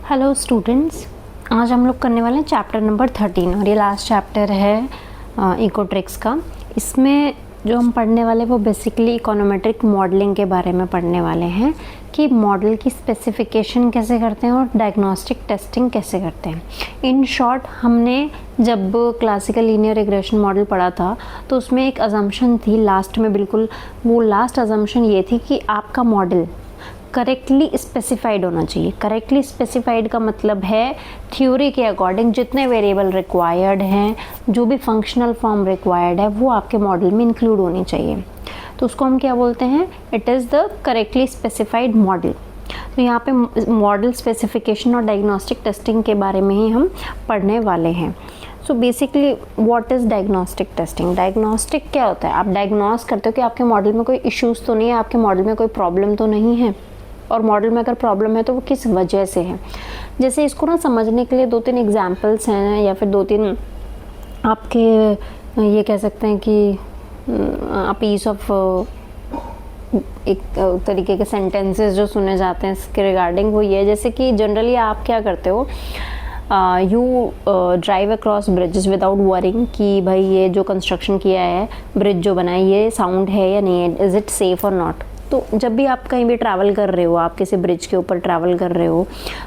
Hello students, आज हम लोग करने वाले हैं चैप्टर नंबर 13 और ये लास्ट चैप्टर है इकोट्रिक्स का। इसमें जो हम पढ़ने वाले हैं वो बेसिकली इकोनोमेट्रिक मॉडलिंग के बारे में पढ़ने वाले हैं कि मॉडल की स्पेसिफिकेशन कैसे करते हैं और डायग्नोस्टिक टेस्टिंग कैसे करते हैं। इन शॉर्ट, हमने जब क्लासिकल लीनियर रिग्रेशन मॉडल पढ़ा था तो उसमें एक अजम्पशन थी लास्ट में, बिल्कुल वो लास्ट अजम्पशन ये थी कि आपका मॉडल करेक्टली स्पेसिफाइड होना चाहिए। करेक्टली स्पेसिफाइड का मतलब है थ्योरी के अकॉर्डिंग जितने वेरिएबल रिक्वायर्ड हैं, जो भी फंक्शनल फॉर्म रिक्वायर्ड है वो आपके मॉडल में इंक्लूड होनी चाहिए। तो उसको हम क्या बोलते हैं? It is the correctly specified model. तो यहाँ पे मॉडल स्पेसिफिकेशन और डायग्नोस्टिक टेस्टिंग के बारे में ही हम पढ़ने वाले हैं। So basically what is diagnostic testing? Diagnostic क्या होता है? आप डायग्नोस करते हो कि आपके मॉडल में कोई इश्यूज़ तो नहीं है, आपके मॉडल में कोई प्रॉब्लम तो नहीं है, और मॉडल में अगर प्रॉब्लम है तो वो किस वजह से है। जैसे इसको ना समझने के लिए 2-3 एग्जांपल्स हैं या फिर 2-3 आपके ये कह सकते हैं कि पीस ऑफ एक तरीके के सेंटेंसेस जो सुने जाते हैं इसके रिगार्डिंग, वो ये जैसे कि जनरली आप क्या करते हो, you drive across bridges without worrying कि भाई ये जो कंस्ट्रक्शन किया है, ब्रिज जो बनाई, ये साउंड है या नहीं है, इज़ इट सेफ़ और नॉट। तो जब भी आप कहीं भी ट्रैवल कर रहे हो, आप किसी ब्रिज के ऊपर ट्रैवल कर रहे हो,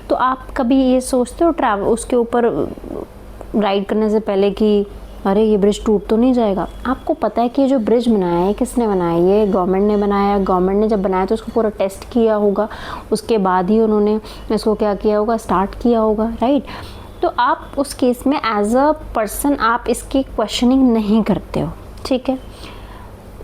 तो आप कभी ये सोचते हो ट्रैवल उसके ऊपर राइड करने से पहले कि अरे ये ब्रिज टूट तो नहीं जाएगा? आपको पता है कि ये जो ब्रिज बनाया है किसने बनाया है? ये गवर्नमेंट ने बनाया है। गवर्नमेंट ने जब बनाया तो उसको पूरा टेस्ट किया होगा, उसके बाद ही उन्होंने इसको क्या किया होगा, स्टार्ट किया होगा, राइट। तो आप उस केस में एज अ पर्सन आप इसकी क्वेश्चनिंग नहीं करते हो, ठीक है।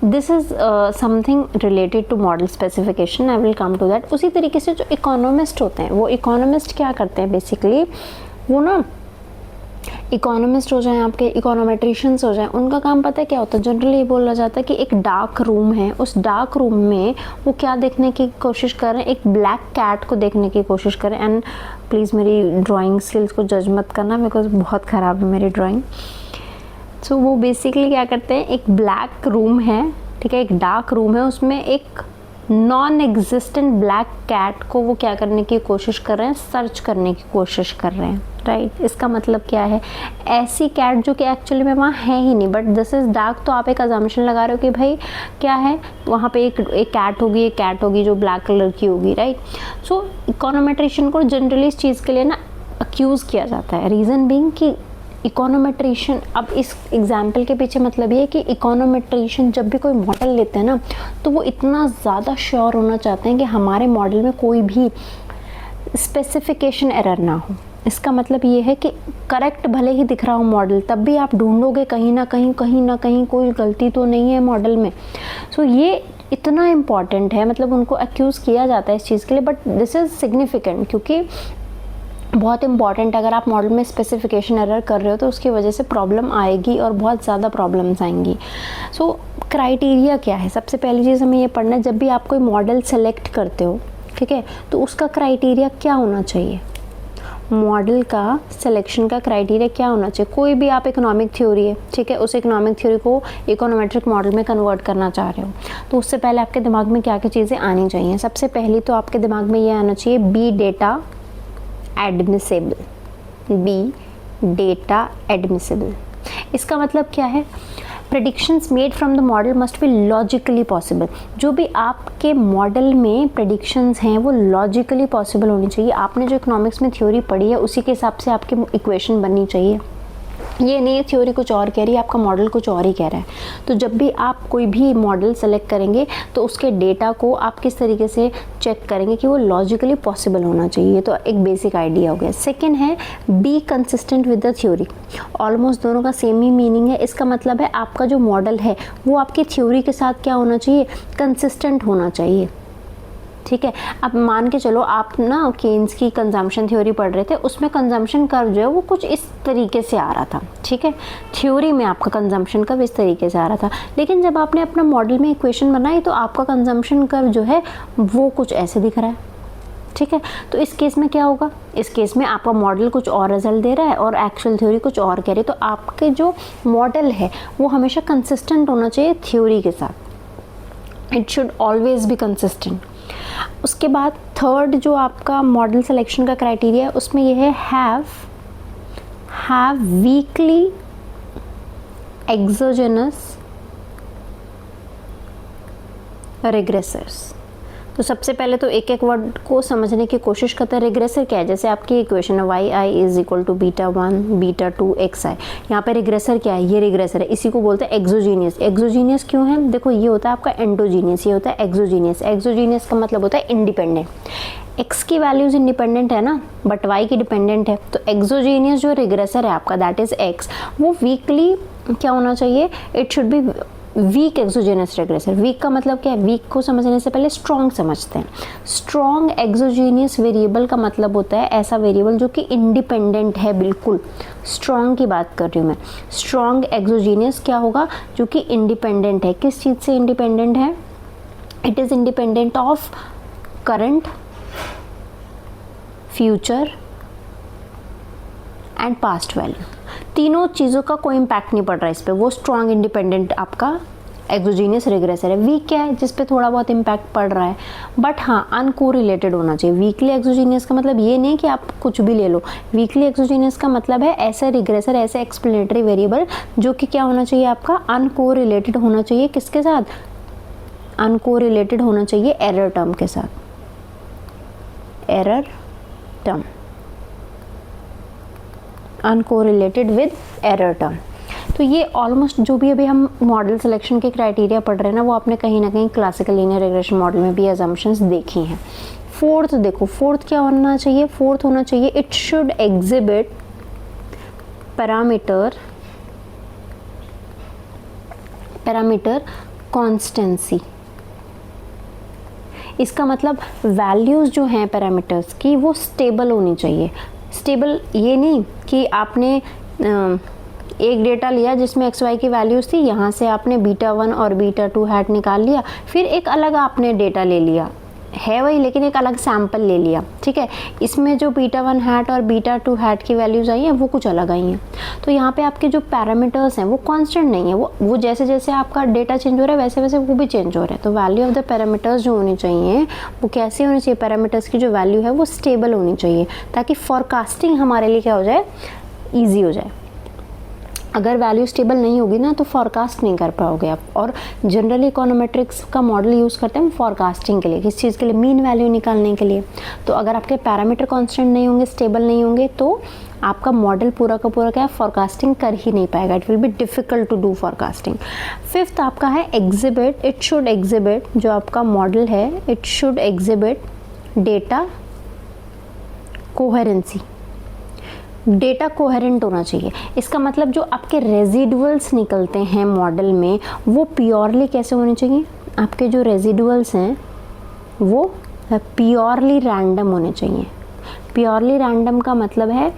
This is something related to model specification, I will come to that. उसी तरीके से जो इकोनॉमिस्ट होते हैं, वो इकोनॉमिस्ट क्या करते हैं बेसिकली, वो ना इकोनॉमिस्ट हो जाएं, आपके इकोनोमेट्रिशियंस हो जाएं, उनका काम पता है क्या होता है? जनरली बोला जाता है कि एक डार्क रूम है, उस डार्क रूम में वो क्या देखने की कोशिश कर रहे हैं? एक ब्लैक कैट को देखने की कोशिश करें। एंड प्लीज़ मेरी ड्राइंग स्किल्स को जज मत करना, बिकॉज बहुत ख़राब है मेरी ड्राइंग। सो वो बेसिकली क्या करते हैं, एक ब्लैक रूम है, ठीक है, एक डार्क रूम है, उसमें एक नॉन एग्जिस्टेंट ब्लैक कैट को वो क्या करने की कोशिश कर रहे हैं? सर्च करने की कोशिश कर रहे हैं, राइट। इसका मतलब क्या है? ऐसी कैट जो कि एक्चुअली में वहाँ है ही नहीं, बट दिस इज़ डार्क। तो आप एक अजम्पशन लगा रहे हो कि भाई क्या है वहाँ पे, एक कैट होगी जो ब्लैक कलर की होगी, राइट। सो इकोनोमेट्रिशियन को जनरली इस चीज़ के लिए ना अक्यूज़ किया जाता है। रीज़न बीइंग कि इकोनोमेट्रिशियन, अब इस एग्जाम्पल के पीछे मतलब ये है कि इकोनोमेट्रिशियन जब भी कोई मॉडल लेते हैं ना, तो वो इतना ज़्यादा श्योर होना चाहते हैं कि हमारे मॉडल में कोई भी स्पेसिफिकेशन एरर ना हो। इसका मतलब ये है कि करेक्ट भले ही दिख रहा हो मॉडल, तब भी आप ढूंढोगे कहीं ना कहीं कोई गलती तो नहीं है मॉडल में। सो ये इतना इम्पॉर्टेंट है, मतलब उनको एक्यूज़ किया जाता है इस चीज़ के लिए, बट दिस इज़ सिग्निफिकेंट, क्योंकि बहुत इंपॉर्टेंट। अगर आप मॉडल में स्पेसिफिकेशन एरर कर रहे हो तो उसकी वजह से प्रॉब्लम आएगी और बहुत ज़्यादा प्रॉब्लम्स आएंगी। सो क्राइटेरिया क्या है? सबसे पहली चीज़ हमें ये पढ़ना है, जब भी आप कोई मॉडल सेलेक्ट करते हो, ठीक है, तो उसका क्राइटेरिया क्या होना चाहिए? मॉडल का सिलेक्शन का क्राइटेरिया क्या होना चाहिए? कोई भी आप इकोनॉमिक थ्योरी है, ठीक है, उस इकोनॉमिक थ्योरी को इकोनोमेट्रिक मॉडल में कन्वर्ट करना चाह रहे हो, तो उससे पहले आपके दिमाग में क्या क्या चीज़ें आनी चाहिए? सबसे पहली तो आपके दिमाग में ये आना चाहिए, बी डेटा एडमिसिबल। इसका मतलब क्या है? Predictions made from the model must be logically possible. जो भी आपके मॉडल में प्रेडिक्शंस हैं वो लॉजिकली पॉसिबल होनी चाहिए। आपने जो इकोनॉमिक्स में थ्योरी पढ़ी है उसी के हिसाब से आपकी इक्वेशन बननी चाहिए। ये नहीं है थ्योरी कुछ और कह रही है, आपका मॉडल कुछ और ही कह रहा है। तो जब भी आप कोई भी मॉडल सेलेक्ट करेंगे तो उसके डेटा को आप किस तरीके से चेक करेंगे कि वो लॉजिकली पॉसिबल होना चाहिए। तो एक बेसिक आइडिया हो गया। सेकंड है be consistent with the theory. Almost दोनों का सेम ही मीनिंग है। इसका मतलब है आपका जो मॉडल है वो आपकी थ्योरी के साथ क्या होना चाहिए? कंसिस्टेंट होना चाहिए, ठीक है। अब मान के चलो आप ना केन्स की कंजम्पशन थ्योरी पढ़ रहे थे, उसमें कंजम्पशन कर्व जो है वो कुछ इस तरीके से आ रहा था, ठीक है, थ्योरी में आपका कंजम्पशन कर्व इस तरीके से आ रहा था। लेकिन जब आपने अपना मॉडल में इक्वेशन बनाई तो आपका कंजम्पशन कर्व जो है वो कुछ ऐसे दिख रहा है, ठीक है। तो इस केस में क्या होगा? इस केस में आपका मॉडल कुछ और रिजल्ट दे रहा है और एक्चुअल थ्योरी कुछ और कह रही है। तो आपके जो मॉडल है वो हमेशा कंसिस्टेंट होना चाहिए थ्योरी के साथ। It should always be consistent. उसके बाद थर्ड जो आपका मॉडल सिलेक्शन का क्राइटेरिया है उसमें ये है हैव वीकली एक्सोजेनस रिग्रेसर्स। तो सबसे पहले तो एक एक वर्ड को समझने की कोशिश करते हैं। रिग्रेसर क्या है, जैसे आपकी इक्वेशन है Y I is equal to beta 1 beta 2 x I, यहाँ पे रिग्रेसर क्या है, ये रिग्रेसर है, इसी को बोलते हैं एक्सोजीनियस। एक्सोजीनियस क्यों है, देखो ये होता है आपका एंडोजीनियस, ये होता है एक्सोजीनियस। एक्सोजीनियस का मतलब होता है इंडिपेंडेंट, एक्स की वैल्यूज इंडिपेंडेंट है ना बट वाई की डिपेंडेंट है। तो एक्सोजीनियस जो रिग्रेसर है आपका दैट इज एक्स, वो वीकली क्या होना चाहिए, it should be weak exogenous regressor. Weak का मतलब क्या है, वीक को समझने से पहले स्ट्रॉन्ग समझते हैं। स्ट्रॉन्ग एक्सोजीनियस वेरिएबल का मतलब होता है ऐसा वेरिएबल जो कि इंडिपेंडेंट है, बिल्कुल स्ट्रॉन्ग की बात कर रही हूँ मैं। स्ट्रॉन्ग एक्सोजीनियस क्या होगा, जो कि इंडिपेंडेंट है। किस चीज़ से इंडिपेंडेंट है, it is independent of current, future and past value. तीनों चीज़ों का कोई इम्पैक्ट नहीं पड़ रहा है इस पर, वो स्ट्रॉन्ग इंडिपेंडेंट आपका एक्सोजीनियस रिग्रेसर है। वीक क्या है, जिस पे थोड़ा बहुत इम्पैक्ट पड़ रहा है बट हाँ अनकोरिलेटेड होना चाहिए। वीकली एक्सोजीनियस का मतलब ये नहीं कि आप कुछ भी ले लो, वीकली एक्सोजीनियस का मतलब है ऐसा रिग्रेसर, ऐसे एक्सप्लेनेटरी वेरिएबल जो कि क्या होना चाहिए आपका, अनकोरिलेटेड होना चाहिए। किसके साथ, अनकोरिलेटेड होना चाहिए एरर टर्म के साथ, error term, uncorrelated with error term. तो ये ऑलमोस्ट जो भी अभी हम मॉडल सिलेक्शन के क्राइटेरिया पढ़ रहे हैं ना, वो आपने कहीं ना कहीं क्लासिकल लीनियर रिग्रेशन मॉडल में भी अजम्पशंस देखी हैं। फोर्थ देखो, फोर्थ क्या होना चाहिए, फोर्थ होना चाहिए it should exhibit parameter constituency. इसका मतलब वैल्यूज़ जो हैं पैरामीटर्स की वो स्टेबल होनी चाहिए। स्टेबल ये नहीं कि आपने एक डेटा लिया जिसमें एक्स वाई की वैल्यूज़ थी, यहाँ से आपने बीटा 1 और बीटा 2 हैट निकाल लिया, फिर एक अलग आपने डेटा ले लिया, है वही लेकिन एक अलग सैम्पल ले लिया, ठीक है। इसमें जो बीटा 1 हैट और बीटा 2 हैट की वैल्यूज़ आई हैं वो कुछ अलग आई हैं। तो यहाँ पे आपके जो पैरामीटर्स हैं वो कांस्टेंट नहीं है, वो जैसे जैसे आपका डेटा चेंज हो रहा है वैसे वैसे वो भी चेंज हो रहा है। तो वैल्यू ऑफ द पैरामीटर्स जो होनी चाहिए वो कैसे होनी चाहिए, पैरामीटर्स की जो वैल्यू है वो स्टेबल होनी चाहिए, ताकि फॉरकास्टिंग हमारे लिए क्या हो जाए, ईजी हो जाए। अगर वैल्यू स्टेबल नहीं होगी ना तो फॉरकास्ट नहीं कर पाओगे आप। और जनरली इकोनोमेट्रिक्स का मॉडल यूज़ करते हैं फॉरकास्टिंग के लिए, किस चीज़ के लिए, मीन वैल्यू निकालने के लिए। तो अगर आपके पैरामीटर कांस्टेंट नहीं होंगे, स्टेबल नहीं होंगे, तो आपका मॉडल पूरा का पूरा क्या है, फॉरकास्टिंग कर ही नहीं पाएगा। It will be difficult to do forecasting. Fifth आपका है एग्जिबिट, इट शुड एग्जिबिट, जो आपका मॉडल है it should exhibit data coherency. Data coherent होना चाहिए। इसका मतलब जो आपके रेजिडुअल्स निकलते हैं मॉडल में वो प्योरली कैसे होने चाहिए, आपके जो रेजिडुअल्स हैं वो प्योरली रैंडम होने चाहिए। प्योरली रैंडम का मतलब है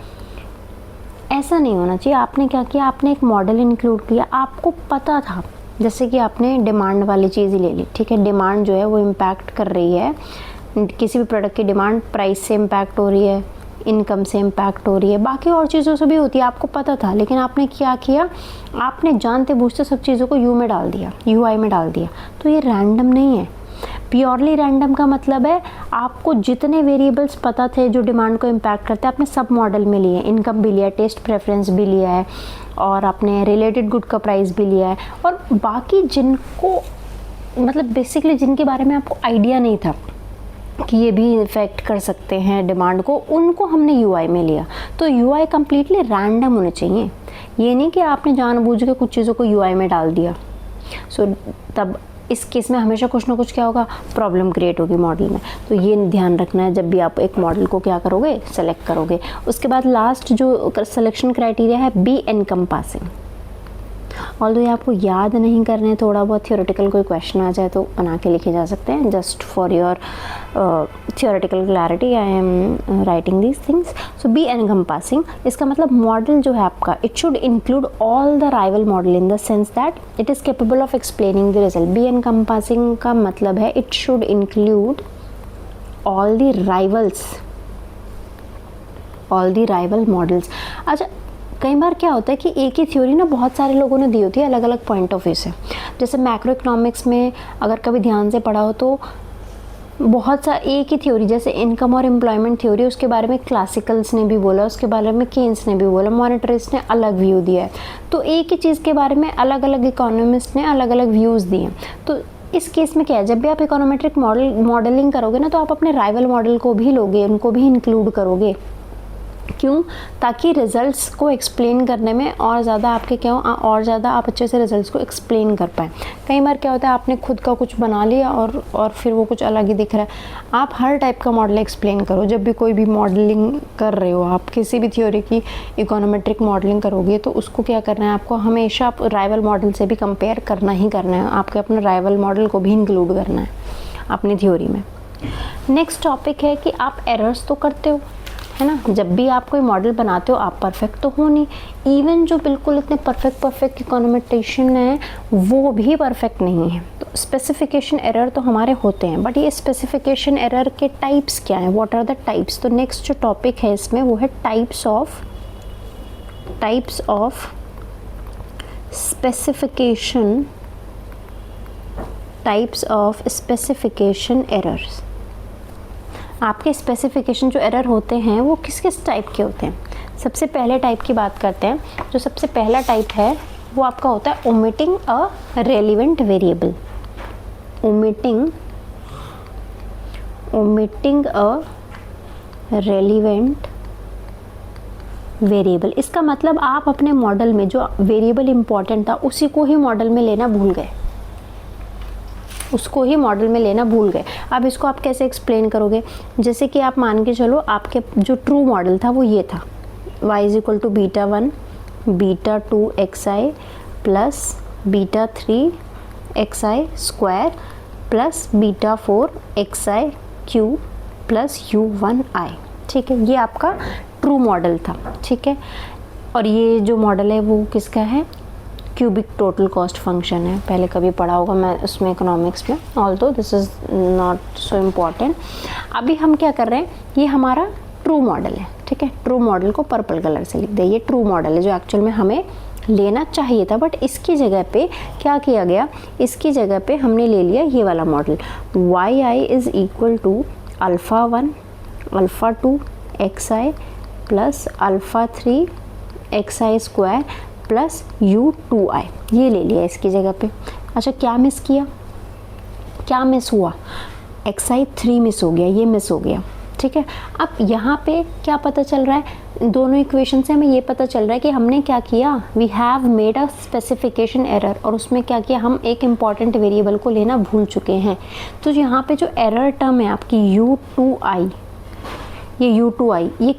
ऐसा नहीं होना चाहिए आपने क्या किया, आपने एक मॉडल इंक्लूड किया, आपको पता था, जैसे कि आपने डिमांड वाली चीज़ ही ले ली, ठीक है। डिमांड जो है वो इम्पैक्ट कर रही है, किसी भी प्रोडक्ट की डिमांड प्राइस से इम्पैक्ट हो रही है, इनकम से इम्पैक्ट हो रही है, बाकी और चीज़ों से भी होती है, आपको पता था। लेकिन आपने क्या किया, आपने जानते बूझते सब चीज़ों को यू में डाल दिया, यूआई में डाल दिया। तो ये रैंडम नहीं है। प्योरली रैंडम का मतलब है आपको जितने वेरिएबल्स पता थे जो डिमांड को इम्पैक्ट करते हैं, आपने सब मॉडल में लिए, इनकम भी लिया, टेस्ट प्रेफरेंस भी लिया है, और आपने रिलेटेड गुड का प्राइस भी लिया है, और बाकी जिनको मतलब बेसिकली जिनके बारे में आपको आइडिया नहीं था कि ये भी इफेक्ट कर सकते हैं डिमांड को, उनको हमने यूआई में लिया। तो यूआई कम्प्लीटली रैंडम होने चाहिए, ये नहीं कि आपने जानबूझ के कुछ चीज़ों को यूआई में डाल दिया। सो तब इस केस में हमेशा कुछ ना कुछ क्या होगा, प्रॉब्लम क्रिएट होगी मॉडल में। तो ये ध्यान रखना है जब भी आप एक मॉडल को क्या करोगे, सेलेक्ट करोगे। उसके बाद लास्ट जो सिलेक्शन क्राइटेरिया है, बी एनकम्पासिंग। ऑल्दो ये आपको याद नहीं करने, थोड़ा बहुत थियोरेटिकल कोई क्वेश्चन आ जाए तो बना के लिखे जा सकते हैं। Just for your theoretical clarity I am writing these things. So be encompassing, इसका मतलब मॉडल जो है आपका it should include all the rival model in the sense that it is capable of explaining the result. Be encompassing का मतलब है it should include all the rivals, all the rival models. अच्छा, कई बार क्या होता है कि एक ही थ्योरी ना बहुत सारे लोगों ने दी होती है अलग अलग पॉइंट ऑफ व्यू से। जैसे मैक्रो इकोनॉमिक्स में अगर कभी ध्यान से पढ़ा हो तो बहुत सा एक ही थ्योरी, जैसे इनकम और एम्प्लॉयमेंट थ्योरी, उसके बारे में क्लासिकल्स ने भी बोला, उसके बारे में केन्स ने भी बोला, मॉनेटरिस्ट ने अलग व्यू दिया है। तो एक ही चीज़ के बारे में अलग अलग इकोनॉमिस्ट ने अलग अलग व्यूज़ दिए हैं। तो इस केस में क्या है, जब भी आप इकोनोमेट्रिक मॉडलिंग करोगे ना, तो आप अपने राइवल मॉडल को भी लोगे, उनको भी इंक्लूड करोगे। क्यों? ताकि रिजल्ट्स को एक्सप्लेन करने में और ज़्यादा आपके क्या हो, और ज़्यादा आप अच्छे से रिजल्ट्स को एक्सप्लेन कर पाएँ। कई बार क्या होता है, आपने खुद का कुछ बना लिया और फिर वो कुछ अलग ही दिख रहा है। आप हर टाइप का मॉडल एक्सप्लेन करो। जब भी कोई भी मॉडलिंग कर रहे हो, आप किसी भी थ्योरी की इकोनोमेट्रिक मॉडलिंग करोगे, तो उसको क्या करना है, आपको हमेशा आप राइवल मॉडल से भी कंपेयर करना ही करना है। आपके अपने राइवल मॉडल को भी इंक्लूड करना है अपनी थ्योरी में। नेक्स्ट टॉपिक है कि आप एरर्स तो करते हो, है ना। जब भी आप कोई मॉडल बनाते हो, आप परफेक्ट तो हो नहीं। इवन जो बिल्कुल इतने परफेक्ट इकोनोमेट्रिशियन है, वो भी परफेक्ट नहीं है। तो स्पेसिफिकेशन एरर तो हमारे होते हैं, बट ये स्पेसिफिकेशन एरर के टाइप्स क्या हैं, व्हाट आर द टाइप्स। तो नेक्स्ट जो टॉपिक है इसमें वो है टाइप्स ऑफ स्पेसिफिकेशन एरर्स। आपके स्पेसिफिकेशन जो एरर होते हैं वो किस किस टाइप के होते हैं। सबसे पहले टाइप की बात करते हैं। जो सबसे पहला टाइप है वो आपका होता है omitting a relevant variable. Omitting a relevant variable. इसका मतलब आप अपने मॉडल में जो वेरिएबल इंपॉर्टेंट था उसी को ही मॉडल में लेना भूल गए, उसको ही मॉडल में लेना भूल गए। अब इसको आप कैसे एक्सप्लेन करोगे। जैसे कि आप मान के चलो, आपके जो ट्रू मॉडल था वो ये था, y = β1 β2 xi plus β3 xi square plus β4 xi cube plus u1i। ठीक है, ये आपका ट्रू मॉडल था। ठीक है, और ये जो मॉडल है वो किसका है, क्यूबिक टोटल कॉस्ट फंक्शन है। पहले कभी पढ़ा होगा मैं उसमें इकोनॉमिक्स में, although this is not so important. अभी हम क्या कर रहे हैं, ये हमारा ट्रू मॉडल है। ठीक है, ट्रू मॉडल को पर्पल कलर से लिख दे। ये ट्रू मॉडल है जो एक्चुअल में हमें लेना चाहिए था, बट इसकी जगह पे क्या किया गया, इसकी जगह पे हमने ले लिया ये वाला model, yi = α1 α2 xi plus α3 xi square plus u2i, ये ले लिया इसकी जगह पे। अच्छा, क्या मिस किया, क्या मिस हुआ, xi3 मिस हो गया, ये मिस हो गया। ठीक है, अब यहाँ पे क्या पता चल रहा है, दोनों इक्वेशन से हमें ये पता चल रहा है कि हमने क्या किया, we have made a specification error, और उसमें क्या किया, हम एक इम्पॉर्टेंट वेरिएबल को लेना भूल चुके हैं। तो यहाँ पे जो एरर टर्म है आपकी u2i, ये u2i, ये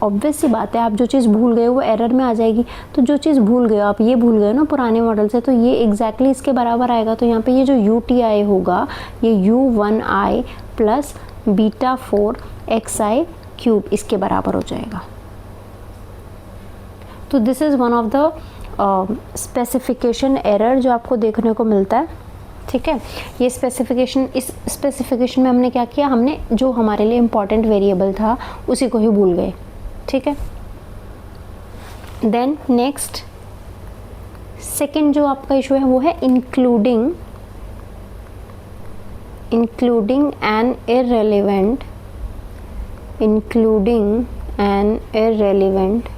ऑब्वियस सी बात है, आप जो चीज़ भूल गए वो एरर में आ जाएगी। तो जो चीज़ भूल गए आप, ये भूल गए ना पुराने मॉडल से, तो ये एग्जैक्टली इसके बराबर आएगा। तो यहाँ पे ये जो u2i होगा, ये u1i प्लस β4 xi क्यूब इसके बराबर हो जाएगा। तो this is one of the specification error जो आपको देखने को मिलता है। ठीक है, ये स्पेसिफिकेशन, इस स्पेसिफिकेशन में हमने क्या किया, हमने जो हमारे लिए इम्पॉर्टेंट वेरिएबल था उसी को ही भूल गए। ठीक है, देन नेक्स्ट सेकंड जो आपका इशू है वो है इंक्लूडिंग एन इररेलेवेंट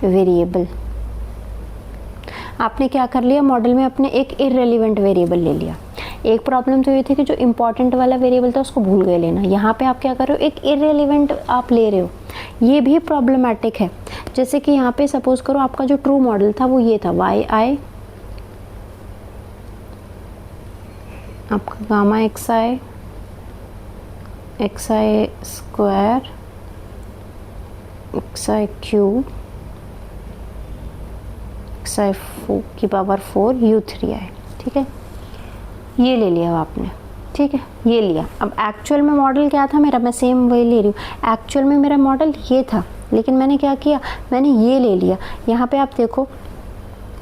वेरिएबल। आपने क्या कर लिया, मॉडल में अपने एक इररेलेवेंट वेरिएबल ले लिया। एक प्रॉब्लम तो ये थी कि जो इम्पॉर्टेंट वाला वेरिएबल था उसको भूल गए लेना। यहाँ पे आप क्या कर रहे हो, एक इररेलेवेंट आप ले रहे हो, ये भी प्रॉब्लमेटिक है। जैसे कि यहाँ पे सपोज करो आपका जो ट्रू मॉडल था वो ये था, yi आपका gamma xi square xi cube xi की पावर 4 u3i। ठीक है, ये ले लिया आपने। ठीक है, ये लिया। अब एक्चुअल में मॉडल क्या था मेरा, मैं सेम वही ले रही हूँ। एक्चुअल में मेरा मॉडल ये था, लेकिन मैंने क्या किया, मैंने ये ले लिया। यहाँ पे आप देखो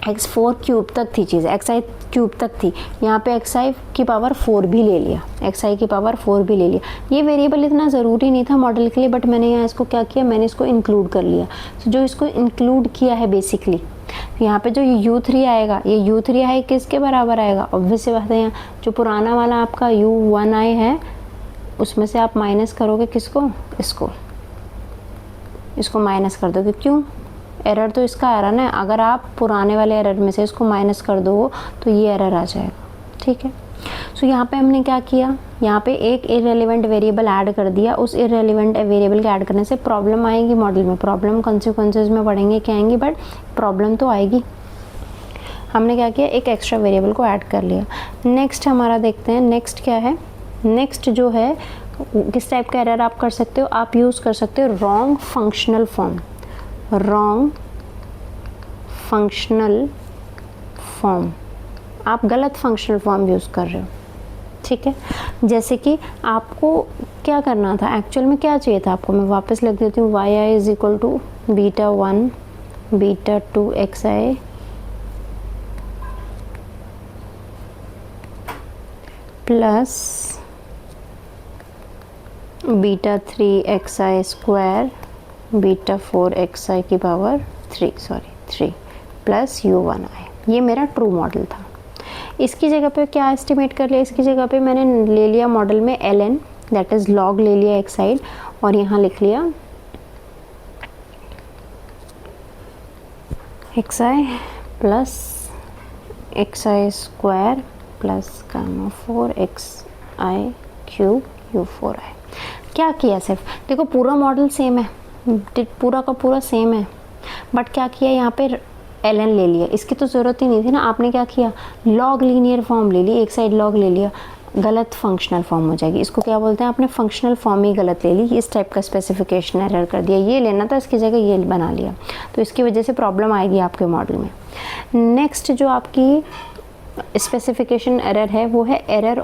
x4 क्यूब तक थी चीज़, xi क्यूब तक थी, यहाँ पे xi की पावर 4 भी ले लिया, xi की पावर 4 भी ले लिया। ये वेरिएबल इतना ज़रूरी नहीं था मॉडल के लिए, बट मैंने यहाँ इसको क्या किया, मैंने इसको इंक्लूड कर लिया। तो जो इसको इंक्लूड किया है बेसिकली, यहाँ पे जो ये u3 आएगा, ये u3i किसके बराबर आएगा, ऑब्वियस सी बात है, यहाँ जो पुराना वाला आपका u1i है उसमें से आप माइनस करोगे किसको, इसको माइनस कर दोगे। क्यों, एरर तो इसका आ रहा ना, अगर आप पुराने वाले एरर में से इसको माइनस कर दो तो ये एरर आ जाएगा, ठीक है। सो यहाँ पे हमने क्या किया, यहाँ पे एक इररेलेवेंट वेरिएबल ऐड कर दिया। उस इररेलेवेंट वेरिएबल के ऐड करने से प्रॉब्लम आएगी मॉडल में, प्रॉब्लम कॉन्सिक्वेंसेज में पढ़ेंगे क्या आएंगी, बट प्रॉब्लम तो आएगी। हमने क्या किया, एक एक्स्ट्रा वेरिएबल को ऐड कर लिया। नेक्स्ट हमारा देखते हैं, नेक्स्ट क्या है, नेक्स्ट जो है किस टाइप का एरर आप कर सकते हो, आप यूज़ कर सकते हो wrong functional form, wrong functional form, आप गलत फंक्शनल फॉर्म यूज़ कर रहे हो, ठीक है। जैसे कि आपको क्या करना था, एक्चुअल में क्या चाहिए था आपको, मैं वापस लिख देती हूँ, Y I is equal to beta 1 beta 2 x I plus beta 3 x I square beta 4 x I की पावर 3 प्लस u1 आई। ये मेरा ट्रू मॉडल था। इसकी जगह पे क्या एस्टिमेट कर लिया, इसकी जगह पे मैंने ले लिया मॉडल में ln, दैट इज़ लॉग ले लिया एक साइड, और यहाँ लिख लिया x I plus x I square plus gamma 4 x i cube u4 आई। क्या किया, सिर्फ देखो पूरा मॉडल सेम है, पूरा का पूरा सेम है, बट क्या किया यहाँ पे ln ले लिया। इसकी तो ज़रूरत ही नहीं थी ना, आपने क्या किया, लॉग लीनियर फॉर्म ले ली, एक साइड लॉग ले लिया, गलत फंक्शनल फॉर्म हो जाएगी। इसको क्या बोलते हैं, आपने फंक्शनल फॉर्म ही गलत ले ली, इस टाइप का स्पेसिफिकेशन एरर कर दिया। ये लेना था, इसकी जगह ये बना लिया, तो इसकी वजह से प्रॉब्लम आएगी आपके मॉडल में। नेक्स्ट जो आपकी स्पेसिफिकेशन एरर है वो है एरर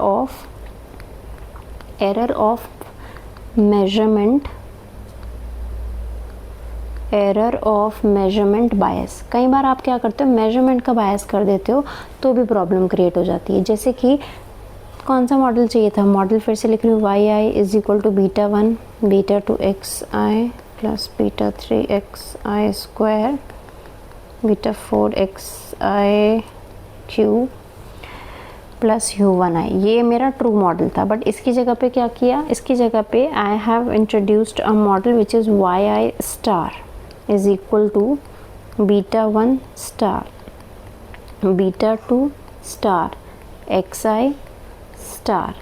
ऑफ मेजरमेंट बायस। कई बार आप क्या करते हो, मेजरमेंट का बायस कर देते हो तो भी प्रॉब्लम क्रिएट हो जाती है। जैसे कि कौन सा मॉडल चाहिए था, मॉडल फिर से लिख रही हूँ, Y I is equal to beta 1 beta 2 x I plus beta 3 x I square beta 4 x i cube plus u1 i. ये मेरा ट्रू मॉडल था, बट इसकी जगह पे क्या किया, इसकी जगह पे I have introduced a model which is Y I star is equal to beta 1 star beta 2 star X I star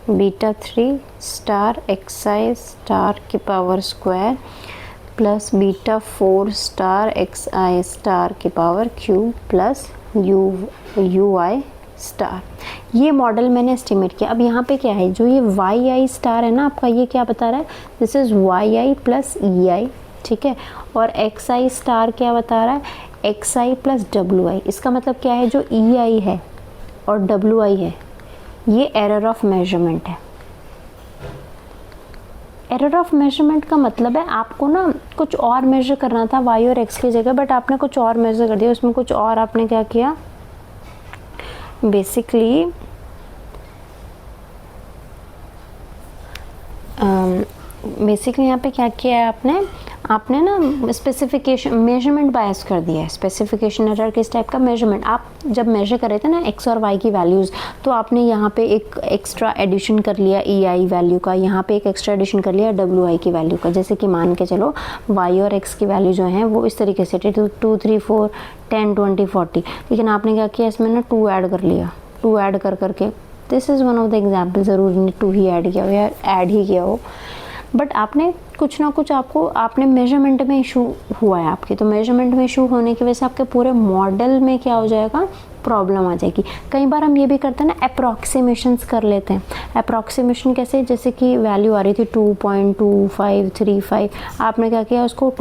beta 3 star X I star की power square plus beta 4 star X I star की power cube plus you I star. ये model मैंने estimate किया। अब यहाँ पे क्या है, जो ये वाई आई स्टार है ना आपका, ये क्या बता रहा है, this is Y I plus E I, ठीक है। और एक्स आई स्टार क्या बता रहा है, x I plus W I. इसका मतलब क्या है, जो ई आई है और डब्ल्यू आई है ये एरर ऑफ मेजरमेंट है। एरर ऑफ मेजरमेंट का मतलब है आपको ना कुछ और मेजर करना था वाई और एक्स की जगह, बट आपने कुछ और मेजर कर दिया, उसमें कुछ और आपने क्या किया, बेसिकली यहाँ पे क्या किया है आपने ना स्पेसिफिकेशन मेजरमेंट बायस कर दिया है। स्पेसिफिकेशन एरर किस टाइप का, मेजरमेंट। आप जब मेजर कर रहे थे ना एक्स और वाई की वैल्यूज़, तो आपने यहाँ पे एक एक्स्ट्रा एडिशन कर लिया ई आई वैल्यू का, यहाँ पे एक एक्स्ट्रा एडिशन कर लिया डब्ल्यू आई की वैल्यू का। जैसे कि मान के चलो वाई और एक्स की वैल्यू जो है वो इस तरीके से 2 3 4 10 20 40, लेकिन आपने क्या किया, इसमें ना 2 ऐड कर लिया, 2 ऐड कर करके, this is one of the example, ज़रूरी नहीं 2 ही ऐड किया हो या ऐड ही किया हो, बट आपने कुछ ना कुछ आपने मेजरमेंट में इशू हुआ है आपकी, तो मेजरमेंट में इशू होने की वजह से आपके पूरे मॉडल में क्या हो जाएगा, प्रॉब्लम आ जाएगी। कई बार हम ये भी करते हैं ना, अप्रॉक्सीमेशंस कर लेते हैं। अप्रॉक्सीमेशन कैसे, जैसे कि वैल्यू आ रही थी 2.2535, आपने क्या किया, उसको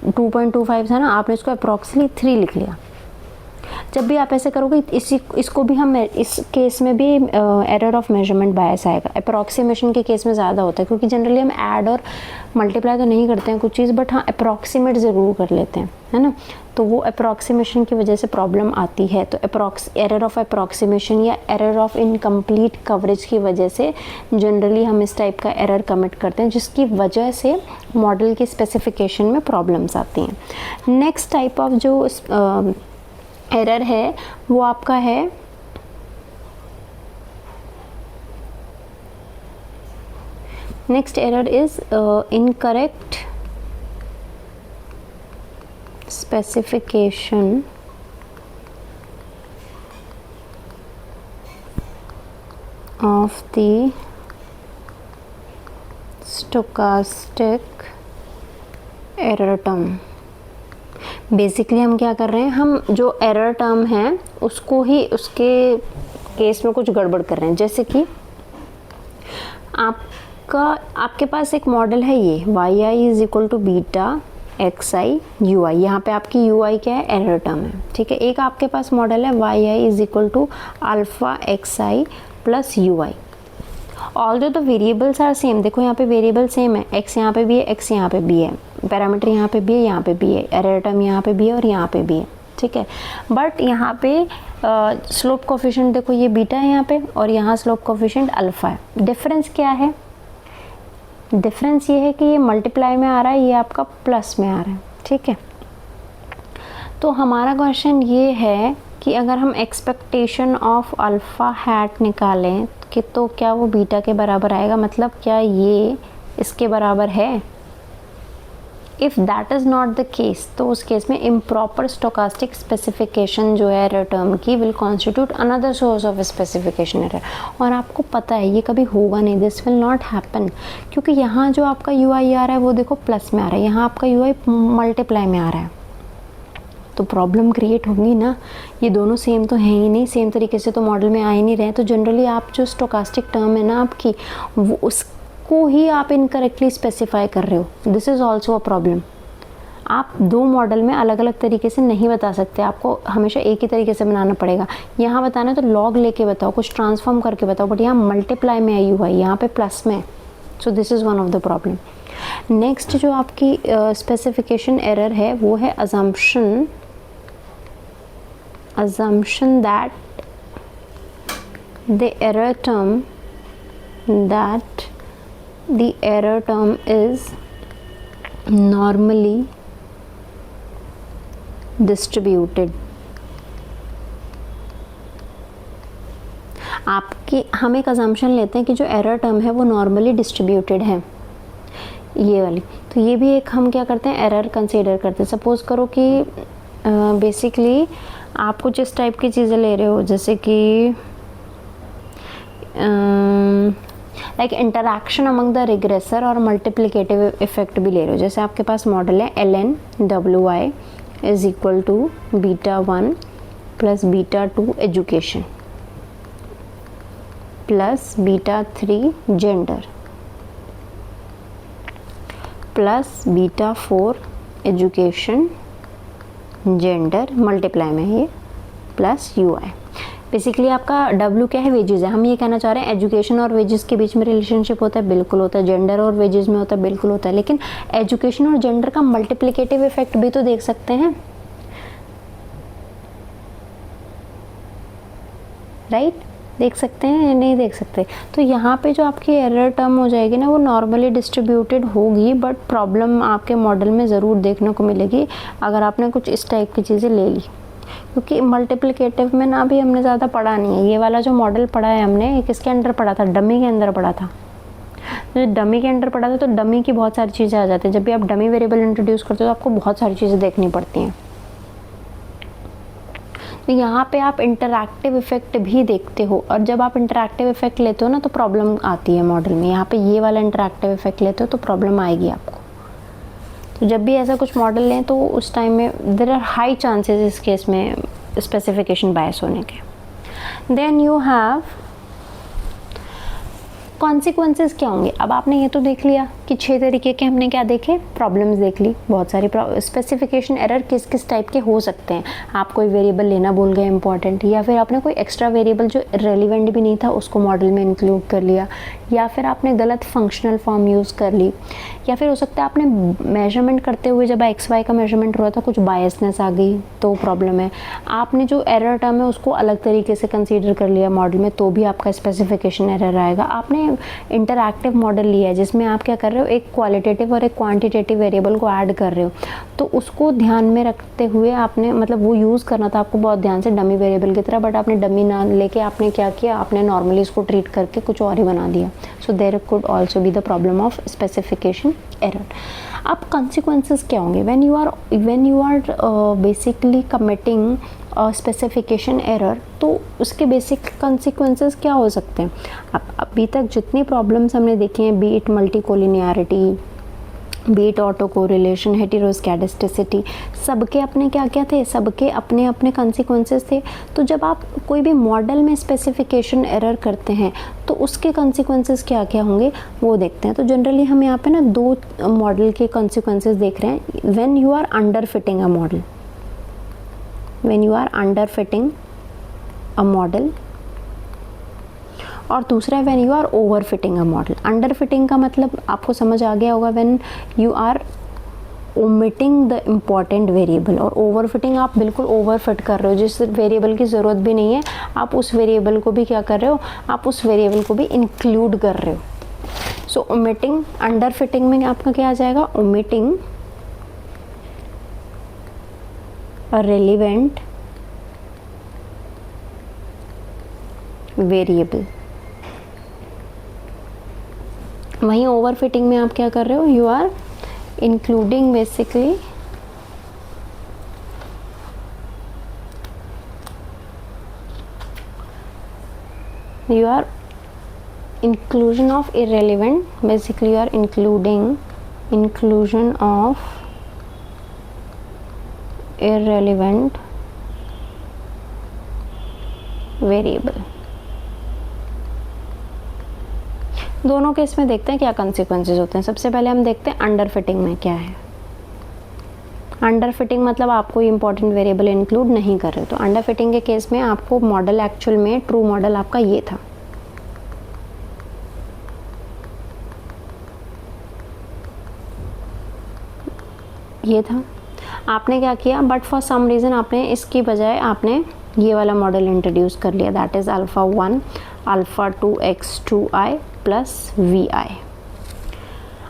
2.25 था ना, आपने इसको अप्रॉक्सीमेटली 3 लिख लिया। जब भी आप ऐसे करोगे इसको भी हम इस केस में भी एरर ऑफ मेजरमेंट बायस आएगा। अप्रॉक्सीमेशन के केस में ज़्यादा होता है, क्योंकि जनरली हम ऐड और मल्टीप्लाई तो नहीं करते हैं कुछ चीज़, बट हाँ अप्रॉक्सीमेट ज़रूर कर लेते हैं, है ना। तो वो अप्रॉक्सीमेशन की वजह से प्रॉब्लम आती है। तो एरर ऑफ अप्रॉक्सीमेशन या एरर ऑफ इनकम्प्लीट कवरेज की वजह से जनरली हम इस टाइप का एरर कमिट करते हैं, जिसकी वजह से मॉडल की स्पेसिफिकेशन में प्रॉब्लम्स आती हैं। नेक्स्ट टाइप ऑफ जो एरर है वो आपका है next error is incorrect specification of the stochastic error term. Basically हम क्या कर रहे हैं, हम जो एरर टर्म है उसको ही उसके केस में कुछ गड़बड़ कर रहे हैं। जैसे कि आपके पास एक मॉडल है ये Y I is equal to beta X I U I, यहाँ पे आपकी यू आई क्या है, एरर टर्म है, ठीक है। एक आपके पास मॉडल है Y I is equal to alpha x I plus you i. Although the variables are same, देखो यहाँ पे वेरिएबल सेम है, एक्स यहाँ पे भी है, एक्स यहाँ पे भी है, पैरामीटर यहाँ पे भी है, यहाँ पे भी है, एरर टर्म यहाँ पे भी है और यहाँ पे भी है, ठीक है। बट यहाँ पे स्लोप कोफिशिएंट देखो ये बीटा है यहाँ पे और यहाँ स्लोप कोफिशिएंट अल्फा है। डिफरेंस क्या है, डिफरेंस ये है कि ये मल्टीप्लाई में आ रहा है, ये आपका प्लस में आ रहा है, ठीक है। तो हमारा क्वेश्चन ये है कि अगर हम एक्सपेक्टेशन ऑफ अल्फ़ा हैट निकालें कि तो क्या वो बीटा के बराबर आएगा, मतलब क्या ये इसके बराबर है। If that is not the case, तो उस केस में इम्प्रॉपर स्टोकास्टिक स्पेसिफिकेशन जो है एरर टर्म की will constitute another source of specification error. और आपको पता है ये कभी होगा नहीं, दिस विल नॉट हैपन, क्योंकि यहाँ जो आपका यू आई आ रहा है वो देखो प्लस में आ रहा है, यहाँ आपका यू आई मल्टीप्लाई में आ रहा है, तो प्रॉब्लम क्रिएट होगी ना। ये दोनों सेम तो हैं ही नहीं, सेम तरीके से तो मॉडल में आ ही नहीं रहे। तो जनरली आप जो स्टोकास्टिक टर्म है ना आपकी, वो उसको ही आप इनकरेक्टली स्पेसिफाई कर रहे हो। This is also a problem. आप दो मॉडल में अलग अलग तरीके से नहीं बता सकते, आपको हमेशा एक ही तरीके से बनाना पड़ेगा। यहाँ बताना तो लॉग लेके बताओ, कुछ ट्रांसफॉर्म करके बताओ, बट यहाँ मल्टीप्लाई में आई हुआ है, यहाँ पे प्लस में। सो this is one of the problem. Next जो आपकी स्पेसिफिकेशन एरर है वो है assumption that the error term is normally distributed। हम एक assumption लेते हैं कि जो error term है वो normally distributed है, ये वाली। तो ये भी एक हम क्या करते हैं, एरर कंसीडर करते हैं। सपोज करो कि बेसिकली आप कुछ इस टाइप की चीज़ें ले रहे हो, जैसे कि like interaction among the regressor और मल्टीप्लिकेटिव इफेक्ट भी ले रहे हो। जैसे आपके पास मॉडल है एल एन डब्ल्यू i is equal to beta 1 plus beta 2 education plus beta 3 gender plus beta 4 education gender multiply में ये प्लस यू आई। बेसिकली आपका W क्या है, वेजेस है। हम ये कहना चाह रहे हैं एजुकेशन और वेजेस के बीच में रिलेशनशिप होता है, बिल्कुल होता है। जेंडर और वेजेस में होता है, बिल्कुल होता है। लेकिन एजुकेशन और जेंडर का मल्टीप्लिकेटिव इफेक्ट भी तो देख सकते हैं, राइट? देख सकते हैं या नहीं देख सकते? तो यहाँ पे जो आपकी एरर टर्म हो जाएगी ना वो नॉर्मली डिस्ट्रीब्यूटेड होगी, बट प्रॉब्लम आपके मॉडल में ज़रूर देखने को मिलेगी अगर आपने कुछ इस टाइप की चीज़ें ले ली। क्योंकि मल्टीप्लिकेटिव में ना भी हमने ज़्यादा पढ़ा नहीं है। ये वाला जो मॉडल पढ़ा है हमने किसके अंदर पढ़ा था, डमी के अंदर पढ़ा था। तो डमी के अंदर पढ़ा था तो डमी की बहुत सारी चीज़ें आ जाती हैं। जब भी आप डमी वेरिएबल इंट्रोड्यूस करते हो तो आपको बहुत सारी चीज़ें देखनी पड़ती हैं। तो यहाँ पे आप इंटरैक्टिव इफेक्ट भी देखते हो, और जब आप इंटरैक्टिव इफेक्ट लेते हो ना तो प्रॉब्लम आती है मॉडल में। यहाँ पे ये वाला इंटरैक्टिव इफेक्ट लेते हो तो प्रॉब्लम आएगी आपको। तो जब भी ऐसा कुछ मॉडल लें तो उस टाइम में देयर आर हाई चांसेस इस केस में स्पेसिफिकेशन बायस होने के। देन यू हैव कॉन्सिक्वेंसेस क्या होंगे। अब आपने ये तो देख लिया कि 6 तरीके के हमने क्या देखे, प्रॉब्लम्स देख ली, बहुत सारी स्पेसिफिकेशन एरर किस किस टाइप के हो सकते हैं। आप कोई वेरिएबल लेना भूल गए इंपॉर्टेंट, या फिर आपने कोई एक्स्ट्रा वेरिएबल जो रेलिवेंट भी नहीं था उसको मॉडल में इंक्लूड कर लिया, या फिर आपने गलत फंक्शनल फॉर्म यूज़ कर ली, या फिर हो सकता है आपने मेजरमेंट करते हुए जब एक्स वाई का मेजरमेंट हुआ था कुछ बायसनेस आ गई तो प्रॉब्लम है। आपने जो एरर टर्म है उसको अलग तरीके से कंसीडर कर लिया मॉडल में तो भी आपका स्पेसिफिकेशन एरर आएगा। आपने इंटरैक्टिव मॉडल लिया है जिसमें आप क्या कर रहे रहे हो, एक क्वालिटेटिव और एक क्वांटिटेटिव वेरिएबल को ऐड कर रहे हो, तो उसको ध्यान में रखते हुए आपने मतलब वो यूज़ करना था आपको बहुत ध्यान से डमी वेरिएबल की तरह, बट आपने डमी ना लेके आपने क्या किया, आपने नॉर्मली इसको ट्रीट करके कुछ और ही बना दिया. So there could also be the problem of specification error. अब consequences क्या होंगे when you are basically committing specification error, तो उसके बेसिक consequences क्या हो सकते हैं. अब अभी तक जितनी प्रॉब्लम्स हमने देखी हैं, be it multicollinearity, be it autocorrelation, heteroscedasticity, सबके अपने क्या क्या थे, सबके अपने अपने consequences थे. तो जब आप कोई भी मॉडल में स्पेसिफिकेशन एरर करते हैं तो उसके consequences क्या क्या होंगे वो देखते हैं. तो जनरली हम यहाँ पे ना दो मॉडल के consequences देख रहे हैं. When you are under fitting a model, when you are under fitting a model, और दूसरा when you are over fitting a model. Under fitting का मतलब आपको समझ आ गया होगा, when you are omitting the important variable, और ओवर फिटिंग आप बिल्कुल ओवर फिट कर रहे हो, जिस वेरिएबल की ज़रूरत भी नहीं है आप उस वेरिएबल को भी क्या कर रहे हो, आप उस वेरिएबल को भी इंक्लूड कर रहे हो. सो ओमिटिंग, अंडर फिटिंग में आपका क्या आ जाएगा, ओमिटिंग अ रेलिवेंट वेरिएबल. वहीं ओवर फिटिंग में आप क्या कर रहे हो, you are including basically you are inclusion of irrelevant, basically you are inclusion of irrelevant variable. दोनों केस में देखते हैं क्या consequences होते हैं. सबसे पहले हम देखते हैं अंडर फिटिंग में क्या है. अंडर फिटिंग मतलब आप कोई इंपॉर्टेंट वेरिएबल इंक्लूड नहीं कर रहे. तो अंडर फिटिंग के केस में आपको मॉडल एक्चुअल में ट्रू मॉडल आपका ये था, ये था. आपने क्या किया, बट फॉर सम रीज़न आपने इसकी बजाय आपने ये वाला मॉडल इंट्रोड्यूस कर लिया, that is alpha 1 alpha 2 x2i plus vi.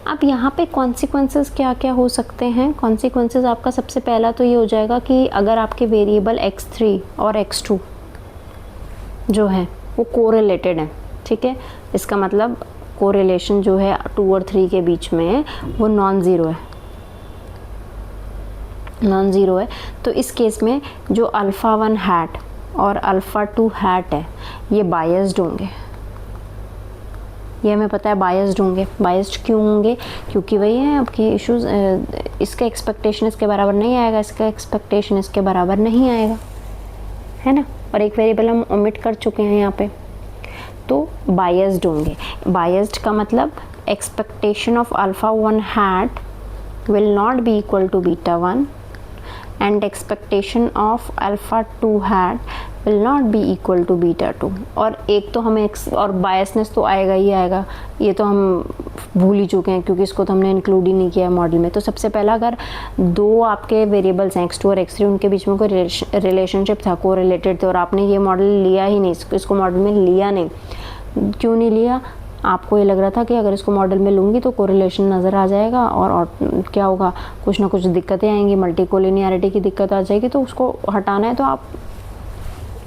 अब यहाँ पे कॉन्सिक्वेंसेस क्या क्या हो सकते हैं. कॉन्सिक्वेंसेस आपका सबसे पहला तो ये हो जाएगा कि अगर आपके वेरिएबल x3 और x2 जो है वो कोरिलेटेड है, ठीक है, इसका मतलब कोरिलेशन जो है 2 और 3 के बीच में है वो नॉन ज़ीरो है, नॉन ज़ीरो है. तो इस केस में जो अल्फ़ा 1 हैट और अल्फ़ा 2 हैट है ये बायस्ड होंगे. ये हमें पता है बायस्ड होंगे. बायस्ड क्यों होंगे, क्योंकि वही है आपके इश्यूज, इसका एक्सपेक्टेशन इसके बराबर नहीं आएगा, इसका एक्सपेक्टेशन इसके बराबर नहीं आएगा, है ना. और एक वेरिएबल हम ओमिट कर चुके हैं यहाँ पे, तो बायस्ड होंगे. बायस्ड का मतलब expectation of alpha 1 hat will not be equal to beta 1 and expectation of alpha 2 hat will not be equal to beta 2. और एक तो हमें और बायसनेस तो आएगा ही आएगा, ये तो हम भूल ही चुके हैं क्योंकि इसको तो हमने इंक्लूड ही नहीं किया मॉडल में. तो सबसे पहला अगर दो आपके वेरिएबल्स हैं x2 और x3, उनके बीच में कोई रिलेशनशिप था, को रिलेटेड थे, और आपने ये मॉडल लिया ही नहीं, इसको मॉडल में लिया नहीं. क्यों नहीं लिया, आपको ये लग रहा था कि अगर इसको मॉडल में लूँगी तो कोरिलेशन नज़र आ जाएगा और क्या होगा, कुछ ना कुछ दिक्कतें आएंगी, मल्टी कोलिनियरिटी की दिक्कत आ जाएगी, तो उसको हटाना है तो आप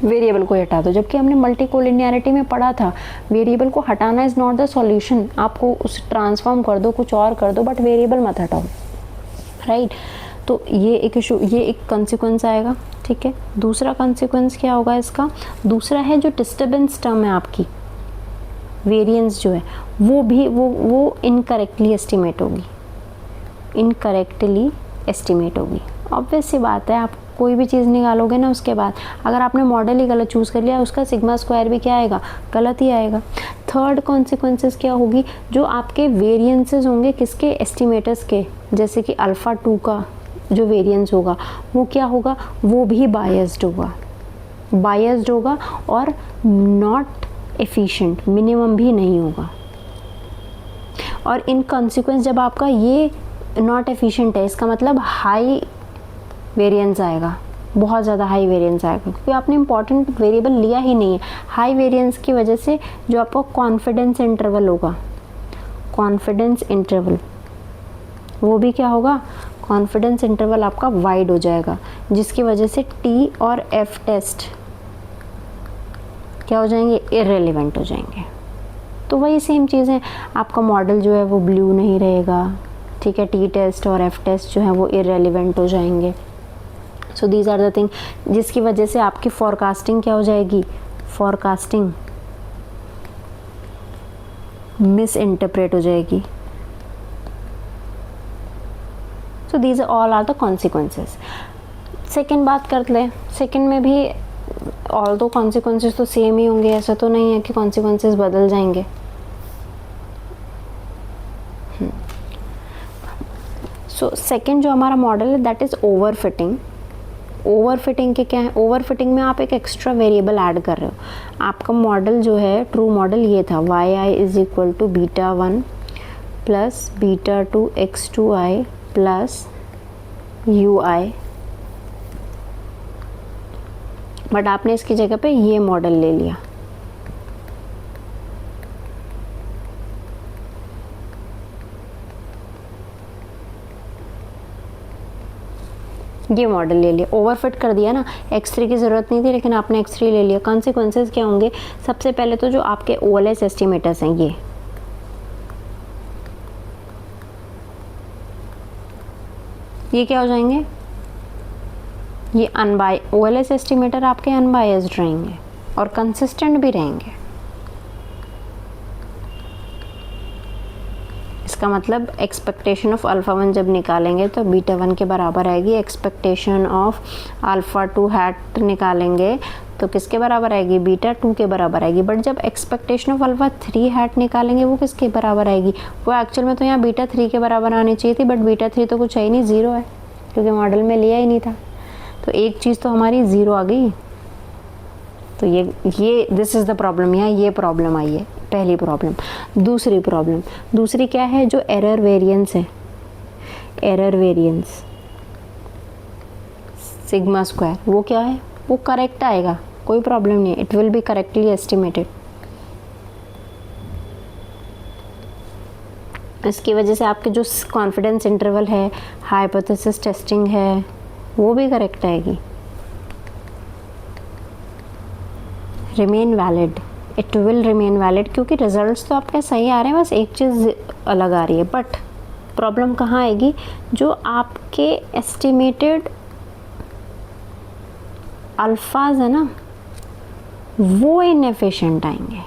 वेरिएबल को हटा दो. जबकि हमने मल्टी कोलिनियरिटी में पढ़ा था वेरिएबल को हटाना इज़ नॉट द सॉल्यूशन, आपको उसे ट्रांसफॉर्म कर दो, कुछ और कर दो, बट वेरिएबल मत हटाओ, राइट. तो ये एक इशू, ये एक कॉन्सिक्वेंस आएगा, ठीक है. दूसरा कॉन्सिक्वेंस क्या होगा इसका, दूसरा है जो डिस्टर्बेंस टर्म है आपकी, वेरिएंस जो है वो इनकरेक्टली एस्टिमेट होगी, इनकरेक्टली एस्टिमेट होगी. ऑब्वियस सी बात है, आप कोई भी चीज़ निकालोगे ना उसके बाद अगर आपने मॉडल ही गलत चूज़ कर लिया, उसका सिग्मा स्क्वायर भी क्या आएगा, गलत ही आएगा. थर्ड कॉन्सिक्वेंसेस क्या होगी, जो आपके वेरिएंसेस होंगे किसके, एस्टिमेटर्स के, जैसे कि अल्फ़ा 2 का जो वेरिएंस होगा वो क्या होगा, वो भी बायस्ड होगा, बायस्ड होगा और नॉट एफिशिएंट, मिनिमम भी नहीं होगा. और इन कॉन्सिक्वेंस जब आपका ये नॉट एफिशिएंट है, इसका मतलब हाई वेरिएंस आएगा, बहुत ज़्यादा हाई वेरिएंस आएगा, क्योंकि आपने इंपॉर्टेंट वेरिएबल लिया ही नहीं है. हाई वेरिएंस की वजह से जो आपका कॉन्फिडेंस इंटरवल होगा कॉन्फिडेंस इंटरवल, वो भी क्या होगा, कॉन्फिडेंस इंटरवल आपका वाइड हो जाएगा, जिसकी वजह से टी और एफ टेस्ट क्या हो जाएंगे, इररेलेवेंट हो जाएंगे। तो वही सेम चीज़ है, आपका मॉडल जो है वो ब्लू नहीं रहेगा, ठीक है, टी टेस्ट और एफ टेस्ट जो है वो इररेलेवेंट हो जाएंगे। So these are the thing, जिसकी वजह से आपकी फॉरकास्टिंग क्या हो जाएगी, फॉरकास्टिंग मिस इंटरप्रेट हो जाएगी। So these all are the consequences. Second बात कर लें, सेकेंड में भी ऑल दो कॉन्सिक्वेंसेस तो सेम ही होंगे, ऐसा तो नहीं है कि कॉन्सिक्वेंसेस बदल जाएंगे। सो सेकेंड जो हमारा मॉडल है that is over fitting. Over fitting के क्या है, ओवर फिटिंग में आप एक एक्स्ट्रा वेरिएबल ऐड कर रहे हो। आपका मॉडल जो है, ट्रू मॉडल ये था, y I is equal to beta 1 plus beta 2 x2i plus you i, but आपने इसकी जगह पे ये मॉडल ले लिया। ये मॉडल ले लिया, ओवरफिट कर दिया ना, x3 की ज़रूरत नहीं थी लेकिन आपने x3 ले लिया। कॉन्सिक्वेंसेस क्या होंगे, सबसे पहले तो जो आपके OLS एस्टिमेटर्स हैं ये क्या हो जाएंगे, ये OLS एस्टिमेटर आपके अनबायस्ड रहेंगे और कंसिस्टेंट भी रहेंगे। इसका मतलब एक्सपेक्टेशन ऑफ अल्फ़ा 1 जब निकालेंगे तो बीटा 1 के बराबर आएगी, एक्सपेक्टेशन ऑफ अल्फ़ा 2 हैट निकालेंगे तो किसके बराबर आएगी, बीटा 2 के बराबर आएगी। बट जब एक्सपेक्टेशन ऑफ अल्फ़ा 3 हैट निकालेंगे वो किसके बराबर आएगी, वो एक्चुअल में तो यहाँ बीटा 3 के बराबर आनी चाहिए थी, बट बीटा 3 तो कुछ है ही नहीं, ज़ीरो है, क्योंकि मॉडल में लिया ही नहीं था। तो एक चीज़ तो हमारी ज़ीरो आ गई। तो ये दिस इज़ द प्रॉब्लम, यहाँ ये प्रॉब्लम आई है, पहली प्रॉब्लम। दूसरी क्या है, जो एरर वेरिएंस है, एरर वेरिएंस सिग्मा स्क्वायर, वो क्या है, वो करेक्ट आएगा, कोई प्रॉब्लम नहीं है, it will B correctly estimated. इसकी वजह से आपके जो कॉन्फिडेंस इंटरवल है, हाइपोथेसिस टेस्टिंग है, वो भी करेक्ट आएगी। Remain valid, it will remain valid, क्योंकि रिजल्ट्स तो आपके सही आ रहे हैं, बस एक चीज़ अलग आ रही है। बट प्रॉब्लम कहाँ आएगी, जो आपके एस्टिमेटेड अल्फाज है ना, वो इनएफिशिएंट आएंगे,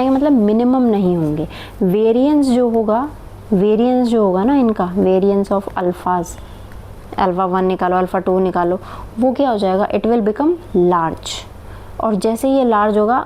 मतलब मिनिमम नहीं होंगे। वेरिएंस जो होगा ना इनका, वेरिएंस ऑफ अल्फाज, अल्फ़ा 1 निकालो, अल्फ़ा 2 निकालो, वो क्या हो जाएगा, इट विल बिकम लार्ज। और जैसे ये लार्ज होगा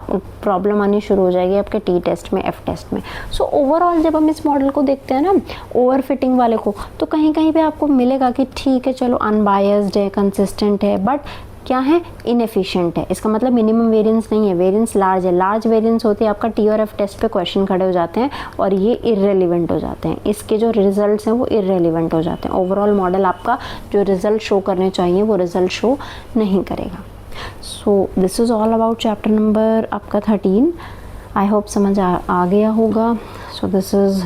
प्रॉब्लम आनी शुरू हो जाएगी आपके टी टेस्ट में, एफ टेस्ट में। सो ओवरऑल जब हम इस मॉडल को देखते हैं ना, ओवर फिटिंग वाले को, तो कहीं कहीं पे आपको मिलेगा कि ठीक है चलो अनबायस्ड है, कंसिस्टेंट है, बट क्या है, इनएफिशिएंट है। इसका मतलब मिनिमम वेरिएंस नहीं है, वेरिएंस लार्ज है। लार्ज वेरिएंस होती है आपका टी और एफ टेस्ट पे क्वेश्चन खड़े हो जाते हैं और ये इररेलेवेंट हो जाते हैं, इसके जो रिजल्ट्स हैं वो इररेलेवेंट हो जाते हैं। ओवरऑल मॉडल आपका जो रिजल्ट शो करने चाहिए वो रिजल्ट शो नहीं करेगा। So this is all about chapter number आपका 13। आई होप समझ आ गया होगा। So this is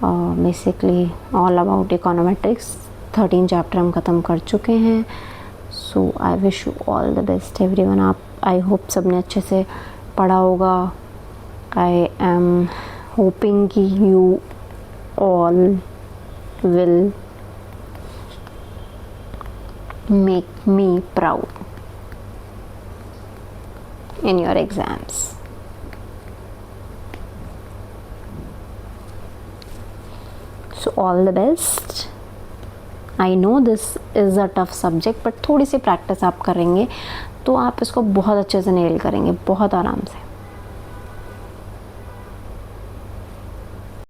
basically all about econometrics. 13 chapter हम ख़त्म कर चुके हैं। So I wish you all the best everyone. आप आई होप सबने अच्छे से पढ़ा होगा। आई एम होपिंग कि you all will make me proud in your exams. So all the best. I know this is a tough subject, but थोड़ी सी practice आप करेंगे तो आप इसको बहुत अच्छे से नेल करेंगे, बहुत आराम से।